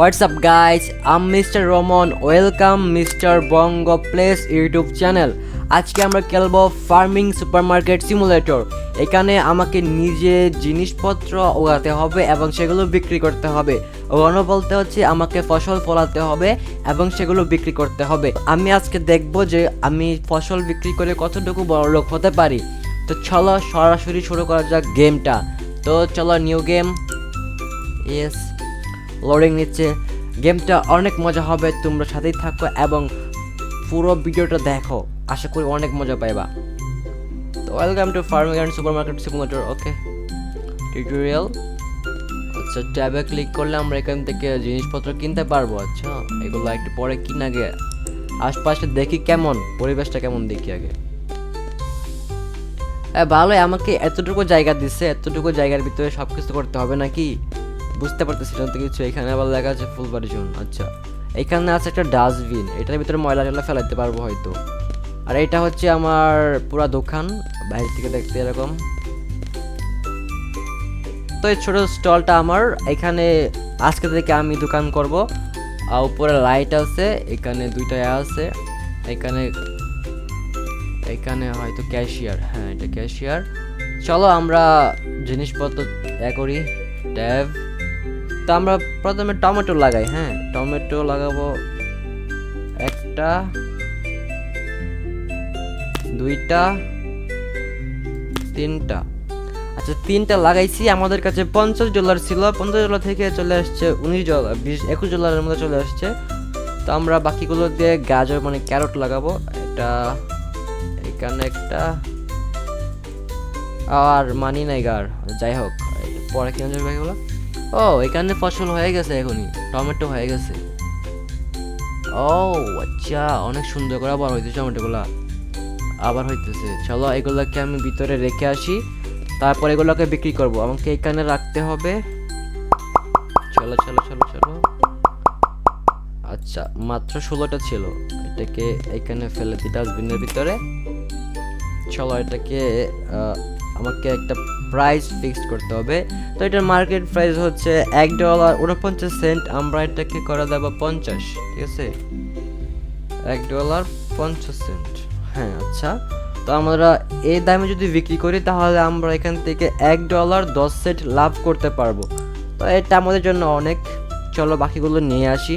What's up guys, I'm Mr. Roman. Welcome Mr. Bongo Plays YouTube channel. আজকে আমরা খেলবো farming supermarket simulator. এখানে আমাকে নিজে জিনিসপত্র উগাতে হবে এবং সেগুলো বিক্রি করতে হবে। ওগানো বলতে হচ্ছে আমাকে ফসল ফলাতে হবে এবং সেগুলো বিক্রি করতে হবে। আমি আজকে দেখব যে আমি ফসল বিক্রি করে কতটুকু বড়লোক হতে পারি। তো চলো সরাসরি শুরু করা যাক গেমটা। তো চলো নিউ গেম। ইয়েস, লোডিং নিচ্ছে। গেমটা অনেক মজা হবে, তোমরা সাথেই থাকো এবং পুরো ভিডিওটা দেখো, আশা করি অনেক মজা পাইবা। তো welcome to farming and supermarket simulator. Okay, tutorial. আচ্ছা, ট্যাবে ক্লিক করলে আমরা এখান থেকে জিনিসপত্র কিনতে পারবো। আচ্ছা, এগুলো একটু পরে কিন, আগে আশপাশে দেখি কেমন পরিবেশটা, কেমন দেখি আগে। ভালোই, আমাকে এতটুকু জায়গা দিচ্ছে, এতটুকু জায়গার ভিতরে সব কিছু করতে হবে নাকি বুঝতে পারতেছি না তো কিছু। এখানে আবার লেখা আছে ফুলবাড়ি জোন। আচ্ছা, এখানে আছে একটা ডাস্টবিন, এটার ভিতরে ময়লা টয়লা ফেলাতে পারবো হয়তো। আর এটা হচ্ছে আমার পুরা দোকান, বাইরে থেকে দেখতে এরকম। তো এই ছোট স্টলটা আমার, এখানে আজকে থেকে আমি দোকান করব। আর উপরে লাইট আছে, এখানে দুইটা আছে, এখানে এখানে হয়তো ক্যাশিয়ার। হ্যাঁ, এটা ক্যাশিয়ার। চলো আমরা জিনিসপত্র করি। ট্যাব। তো আমরা প্রথমে টমেটো লাগাই। হ্যাঁ, টমেটো লাগাবো একটা, দুইটা, তিনটা। আচ্ছা, তিনটা লাগাইছি। আমাদের কাছে $50 ছিল, $50 থেকে চলে আসছে $19, $21 মধ্যে চলে আসছে। তো আমরা বাকিগুলো দিয়ে গাজর মানে ক্যারট লাগাবো। এটা এখানে একটা, আর মানি নাই গার, যাই হোক পরে কিনে যাবে এগুলো। ও, এখানে ফসল হয়ে গেছে, এখনই টমেটো হয়ে গেছে। ও আচ্ছা, অনেক সুন্দর করে আবার হইতেছে টমেটোগুলা, আবার হইতেছে। চলো এগুলোকে আমি ভিতরে রেখে আসি, তারপর এগুলোকে বিক্রি করব। আমাকে এখানে রাখতে হবে। চলো চলো চলো চলো। আচ্ছা, মাত্র 16টা ছিল, এটাকে এখানে ফেলে দিই ডাস্টবিনের ভিতরে। চলো এটাকে আমাকে একটা প্রাইস ফিক্সড করতে হবে। তো এটার মার্কেট প্রাইস হচ্ছে $1.49। আমরা এটাকে করে দেবো 50, ঠিক আছে? $1.50। হ্যাঁ, আচ্ছা। তো আমরা এই দামে যদি বিক্রি করি তাহলে আমরা এখান থেকে $1.10 লাভ করতে পারবো। তো এটা আমাদের জন্য অনেক। চলো বাকিগুলো নিয়ে আসি।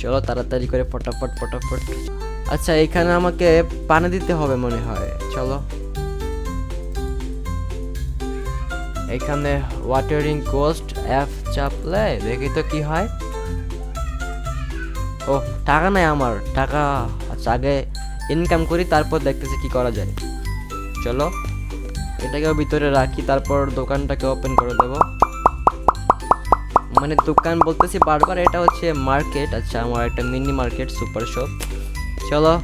চলো তাড়াতাড়ি করে ফটাফট ফটাফট। আচ্ছা, এখানে আমাকে পানি দিতে হবে মনে হয়। চলো এখানে ওয়াটারিং কোস্ট F চাপলে দেখি তো কি হয়। ও, টাকা নাই আমার, টাকা। আচ্ছা, আগে ইনকাম করি, তারপর দেখতেছি কি করা যায়। চলো এটাকেও ভিতরে রাখি, তারপর দোকানটাকে ওপেন করে দেব। মানে দোকান বলতেছি বারবার, এটা হচ্ছে মার্কেট। আচ্ছা, আমার একটা মিনি মার্কেট, সুপার শপ। চলো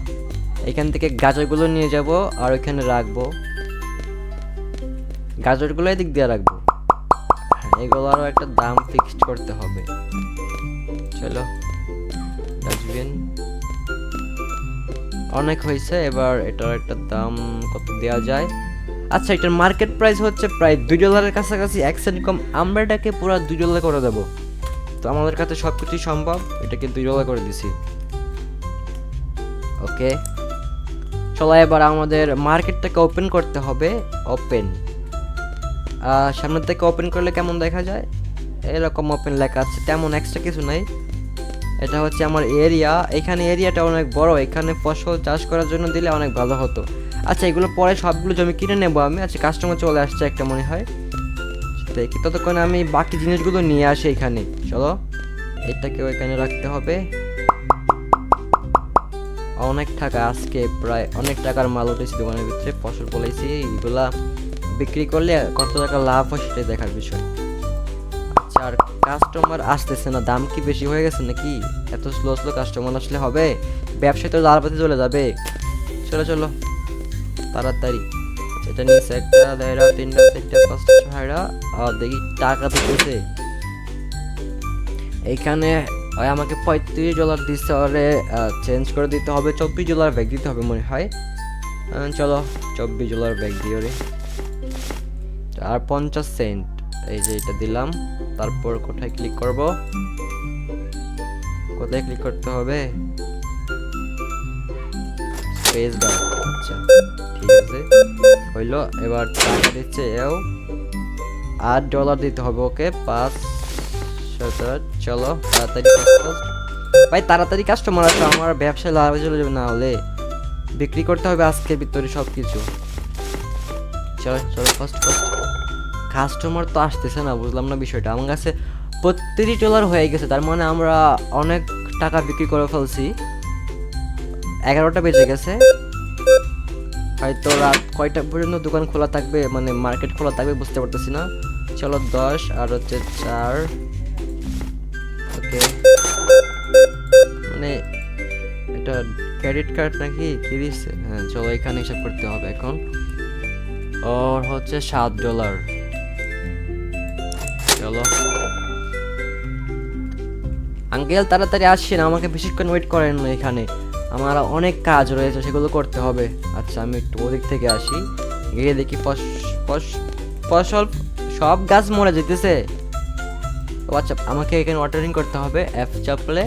এখান থেকে গাজরগুলো নিয়ে যাব আর ওইখানে রাখবো। গাজরগুলো এদিক দিয়ে রাখবো। এগুলোরও একটা দাম ফিক্সড করতে হবে। চলো ডাস্টবিন অনেক হয়েছে, এবার এটার একটা দাম কত দেওয়া যায়। আচ্ছা, এটার মার্কেট প্রাইস হচ্ছে প্রায় $2 কাছাকাছি, 1 সেন্ট কম। আমরা এটাকে পুরো $2 করে দেবো। তো আমাদের কাছে সব কিছুই সম্ভব, এটাকে $2 করে দিছি। ওকে, চলো এবার আমাদের মার্কেটটাকে ওপেন করতে হবে। ওপেন, সামনের থেকে ওপেন করলে কেমন দেখা যায় এরকম ওপেন লেখা আছে, তেমন এক্সট্রা কিছু নাই। এটা হচ্ছে আমার এরিয়া, এখানে এরিয়াটা অনেক বড়, এখানে ফসল চাষ করার জন্য দিলে অনেক ভালো হতো। আচ্ছা, এগুলো পরে সবগুলো জমি কিনে নেবো আমি। আচ্ছা, কাস্টমার চলে আসছে একটা মনে হয়, দেখি ততক্ষণে আমি বাকি জিনিসগুলো নিয়ে আসি এখানে। চলো এটাকেও এখানে রাখতে হবে। অনেক টাকা, আজকে প্রায় অনেক টাকার মাল উঠেছে দোকানের ভিতরে, ফসল ফলাইছি। এগুলা বিক্রি করলে কত টাকা লাভ হয় সেটাই দেখার বিষয়। আচ্ছা, আর কাস্টমার আসতেছে না, দাম কি বেশি হয়ে গেছে নাকি? এত স্লো স্লো কাস্টমার আসলে হবে? ব্যবসায় তো লাল বাতি চলে যাবে। চলো চলো তাড়াতাড়ি। এটা নিচে একটা, দেড়া, তিনটা, চারটা, পাঁচটা, ছয়টা। আর দেখি টাকা দিতেছে এইখানে। আমাকে $35 দিচ্ছে, ওরে চেঞ্জ করে দিতে হবে, $24 ব্যাগ দিতে হবে মনে হয়। চলো $24 ব্যাগ দিই ওরে। আর 50 সেন্ট, এই যে এটা দিলাম, তারপর কোথায় ক্লিক করব, কোথায় ক্লিক করতে হবে, স্পেস বার। আচ্ছা ঠিক আছে, হইলো। এবার টাকা দিচ্ছে এও $8 দিতে হবে, ওকে 5,000। চলো তাড়াতাড়ি ভাই, তাড়াতাড়ি কাস্টমার আসো, আমার ব্যবসায় লাভ চলে যাবে, না হলে বিক্রি করতে হবে আজকের ভিতরে সব কিছু। চলো চলো ফার্স্ট কাস্টমার তো আসতেছে না, বুঝলাম না বিষয়টা। আমার কাছে $32 হয়ে গেছে, তার মানে আমরা অনেক টাকা বিক্রি করে ফেলছি। 11টা বেজে গেছে, হয়তো রাত কয়টা পর্যন্ত দোকান খোলা থাকবে, মানে মার্কেট খোলা থাকবে বুঝতে পারতেছি না। চলো 10 আর হচ্ছে 4, ওকে। মানে এটা ক্রেডিট কার্ড নাকি কি দিচ্ছে? হ্যাঁ চলো এখানে হিসাব করতে হবে এখন। ওর হচ্ছে $7। চলো আঙ্কেল তাড়াতাড়ি আসছেন, আমাকে বেশিক্ষণ ওয়েট করেন না, এখানে আমার অনেক কাজ রয়েছে, সেগুলো করতে হবে। আচ্ছা আমি একটু ওদিক থেকে আসি, গিয়ে দেখি ফসল সব গাছ মরে যেতেছে। ও আচ্ছা, আমাকে এখানে অর্ডারিং করতে হবে, এফ চাপলে।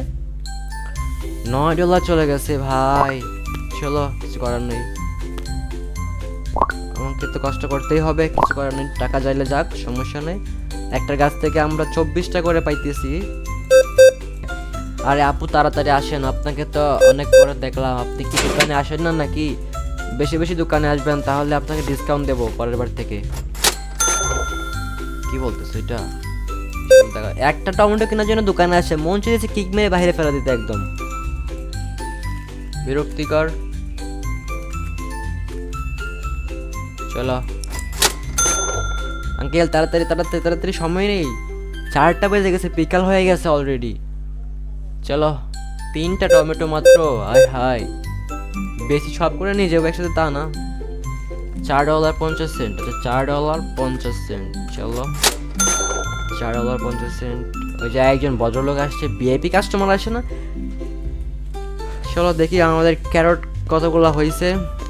$9 চলে গেছে ভাই। চলো কিছু করার নেই, আমাকে তো কষ্ট করতেই হবে, কিছু করার নেই, টাকা যাইলে যাক, সমস্যা নেই। একটা গাছ থেকে আমরা 24টা করে পাইতেছি। আরে আপু তাড়াতাড়ি আসেন, আপনাকে তো অনেক পরে দেখলাম, আপনি কি দোকানে আসেন না নাকি? বেশি বেশি দোকানে আসবেন, তাহলে আপনাকে ডিসকাউন্ট দেবো পরের বার থেকে। কি বলতেছো এটা? একটা টমেটো কেনার জন্য দোকানে আসে, মন চেয়েছে কিক মেরে বাইরে ফেলা দিতে, একদম বিরক্তিকর। চলো আঙ্কেল তাড়াতাড়ি তাড়াতাড়ি তাড়াতাড়ি, সময় নেই, 4টা বেজে গেছে, বিকাল হয়ে গেছে অলরেডি। চলো 3টা টমেটো মাত্র, আয় হায়, বেশি সব করে নিয়ে যাবো একসাথে তা না। $4.50। আচ্ছা $4.50। চলো $4.50। ওই যে একজন ভদ্রলোক আসছে, ভিআইপি কাস্টমার আসে না। চলো দেখি আমাদের ক্যারট কতগুলো হয়েছে,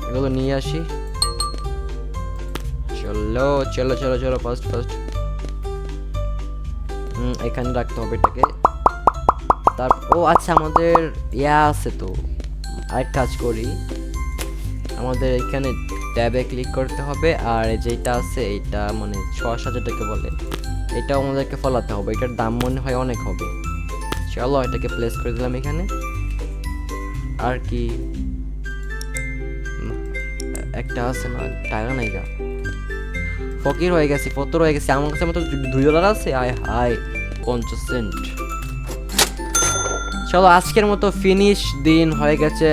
এগুলো নিয়ে আসি। চলো চলো চলো চলো ফার্স্ট এখানে রাখতে হবে এটাকে। ও আচ্ছা, আমাদের ইয়া আছে তো, আরেক কাজ করি, আমাদের এখানে ট্যাবে ক্লিক করতে হবে, আর যেটা আছে এইটা মানে শসা যেটাকে বলে, এটাও আমাদেরকে ফলাতে হবে, এটার দাম মনে হয় অনেক হবে। চলো এটাকে প্লেস করে দিলাম এখানে। আর কি একটা আছে না, টাকা নাই গা, ফকির হয়ে গেছে, ফতর হয়ে গেছে, আমার কাছে মাত্র $2 আছে, আয় হায় 50 সেন্ট। চলো আজকের মতো ফিনিশ, দিন হয়ে গেছে,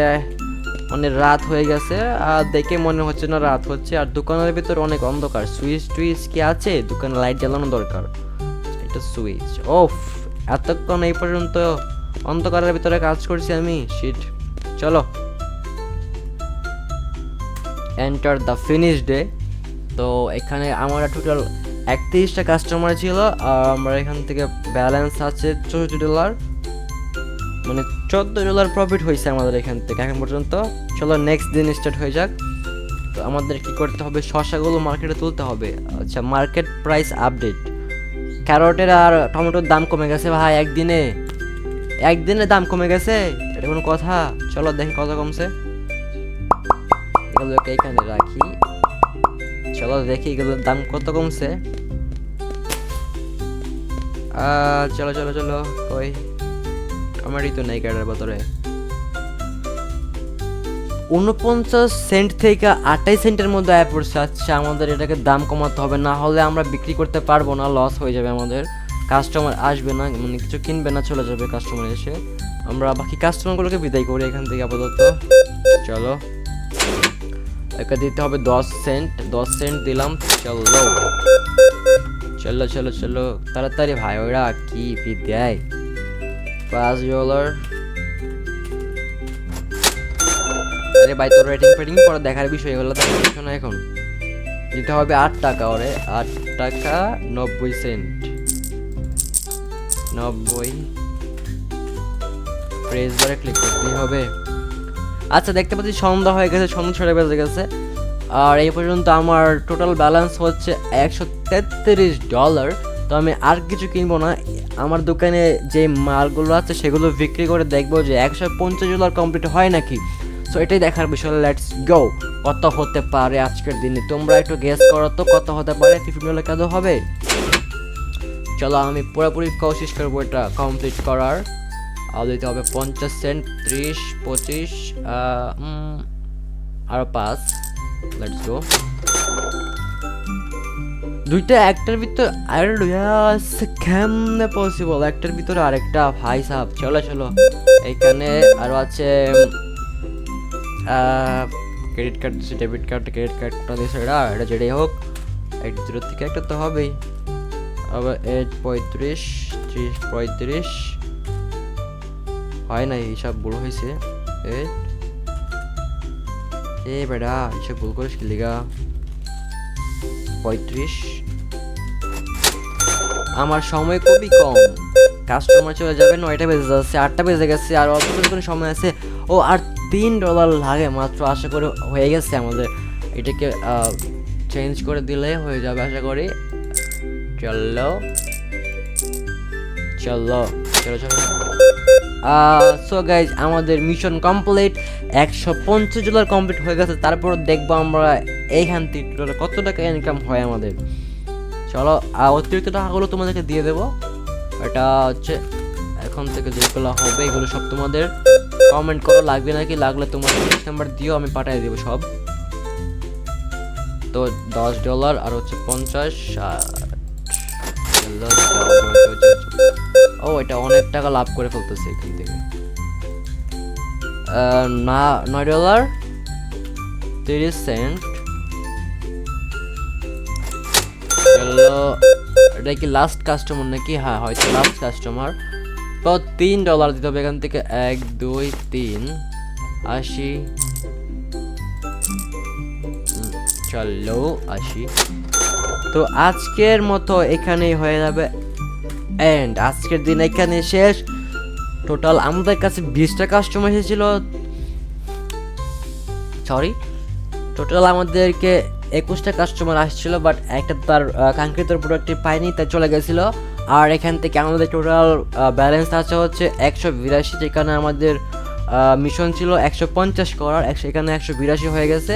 অনেক রাত হয়ে গেছে, আর দেখে মনে হচ্ছে না রাত হচ্ছে, আর দোকানের ভিতর অনেক অন্ধকার। সুইচ কি আছে? দোকানে লাইট জ্বালানো দরকার, এটা সুইচ অফ। এতক্ষণ এই পর্যন্ত অন্ধকারের ভিতরে কাজ করছি আমি, শিট। চলো এন্টার দ্য ফিনিশ ডে। তো এখানে আমার টোটাল 31টা কাস্টমার ছিল, আর আমরা এখান থেকে ব্যালেন্স আছে $64, মানে $14 প্রফিট হয়েছে আমাদের এখান থেকে এখন পর্যন্ত। চলো নেক্সট দিন স্টার্ট হয়ে যাক। তো আমাদের কি করতে হবে, শসাগুলো মার্কেটে তুলতে হবে। আচ্ছা মার্কেট প্রাইস আপডেট, ক্যারটের আর টমেটোর দাম কমে গেছে ভাই, একদিনে দাম কমে গেছে, এটা কোনো কথা? চলো দেখি কত কমছে, এগুলোকে এখানে রাখি। চলো দেখি এগুলোর দাম কত কমছে। চলো চলো চলো, কই আমারই তো নাই কার্ডের ভিতরে। 49 সেন্ট থেকে 28 সেন্টের মধ্যে আয় পড়ছে। আচ্ছা আমাদের এটাকে দাম কমাতে হবে, না হলে আমরা বিক্রি করতে পারবো না, লস হয়ে যাবে আমাদের, কাস্টমার আসবে না, মানে কিছু কিনবে না, চলে যাবে কাস্টমার এসে। আমরা বাকি কাস্টমারগুলোকে বিদায় করি এখান থেকে আপাতত। চলো একে দিতে হবে 10 সেন্ট দিলাম। চলো চলো চলো চলো তাড়াতাড়ি ভাই, ওরা কি ফি দেয়? $5। আরে ভাই তোর রেটিং পরে দেখার বিষয়, এগুলো দেখার বিষয় না, এখন দিতে হবে $8 ওরে, $8.90। 90 প্রেস বারে ক্লিক করতেই হবে। আচ্ছা দেখতে পাচ্ছি সন্ধ্যা হয়ে গেছে, সন্ধ্যা 6টা বেজে গেছে, আর এই পর্যন্ত আমার টোটাল ব্যালেন্স হচ্ছে $133। তো আমি আর কিছু কিনবো না, আমার দোকানে যে মালগুলো আছে সেগুলো বিক্রি করে দেখবো যে $150 কমপ্লিট হয় নাকি। সো এটাই দেখার বিষয়। লেটস গো, কত হতে পারে আজকের দিনে, তোমরা একটু গেস করো তো কত হতে পারে। $50 কত হবে? চলো আমি পুরোপুরি কোশিশ করবো এটা কমপ্লিট করার। আর দিতে হবে 50 সেন্ট, 30, 25, আরো 5। Let's go. দুইটা একটার ভিতর আর কেমনে পসিবল, একটার ভিতরে আরেকটা, ভাই সাহেব। চলো চলো, এইখানে আরো আছে ক্রেডিট কার্ড দিচ্ছে, ডেবিট কার্ড, ক্রেডিট কার্ডটা দিচ্ছে, এটা যেটাই হোক, এক দূরের থেকে একটা তো হবেই। আবার 8, 35, 30, 35 হয় না, এইসব ভুল হয়েছে। এ বেটা, এইসব ভুল করিস কি লিগা? 35। আমার সময় খুবই কম, কাস্টমার চলে যাবে, 9টা বেজে যাচ্ছে, 8টা বেজে গেছে, আর অল্প কোনো সময় আছে। ও আর $3 লাগে মাত্র, আশা করি হয়ে গেছে আমাদের। এটাকে চেঞ্জ করে দিলে হয়ে যাবে আশা করি। চলো চলো চলো চলো। সো গাইজ, আমাদের মিশন কমপ্লিট, $150 কমপ্লিট হয়ে গেছে। তারপর দেখবো আমরা এইখান থেকে টোটাল কত টাকা ইনকাম হয় আমাদের। চলো, অতিরিক্ত টাকাগুলো তোমাদেরকে দিয়ে দেবো। এটা হচ্ছে এখন থেকে যেগুলো হবে এগুলো সব তোমাদের কমেন্ট করো লাগবে নাকি, লাগলে তোমার নাম্বার দিও, আমি পাঠিয়ে দেবো সব। তো $10 আর হচ্ছে 50। ও, এটা অনেক টাকা লাভ করে ফেলতেছে এখান থেকে। না, $9.30। এটা কি লাস্ট কাস্টমার নাকি? হ্যাঁ, হয়তো লাস্ট কাস্টমার। তো $3 দিতে হবে এখান থেকে। 1, 2, 3, 80। চলো 80। তো আজকের মতো এখানেই হয়ে যাবে এন্ড, আজকের দিন এখানে শেষ। টোটাল আমাদের কাছে 20টা কাস্টমার এসেছিল, সরি, টোটাল আমাদেরকে 21টা কাস্টমার আসছিল, বাট একটা তার কাঙ্ক্ষিত প্রোডাক্টটি পায়নি, তাই চলে গেছিলো। আর এখান থেকে আমাদের টোটাল ব্যালেন্স আছে হচ্ছে 182, যেখানে আমাদের মিশন ছিল 150 করার, এখানে 182 হয়ে গেছে।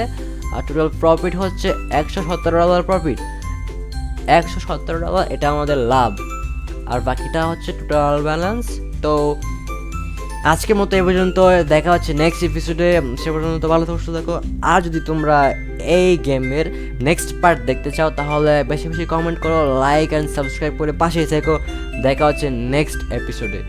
আর টোটাল প্রফিট হচ্ছে $117 প্রফিট, $117, এটা আমাদের লাভ। আর বাকিটা হচ্ছে টোটাল ব্যালেন্স। তো আজকের মতো এই পর্যন্ত, দেখা হচ্ছে নেক্সট এপিসোডে। সে পর্যন্ত ভালো থাকো, সুস্থ থাকো। আর যদি তোমরা এই গেমের নেক্সট পার্ট দেখতে চাও তাহলে বেশি বেশি কমেন্ট করো, লাইক অ্যান্ড সাবস্ক্রাইব করে পাশেই থেকো। দেখা হচ্ছে নেক্সট এপিসোডে।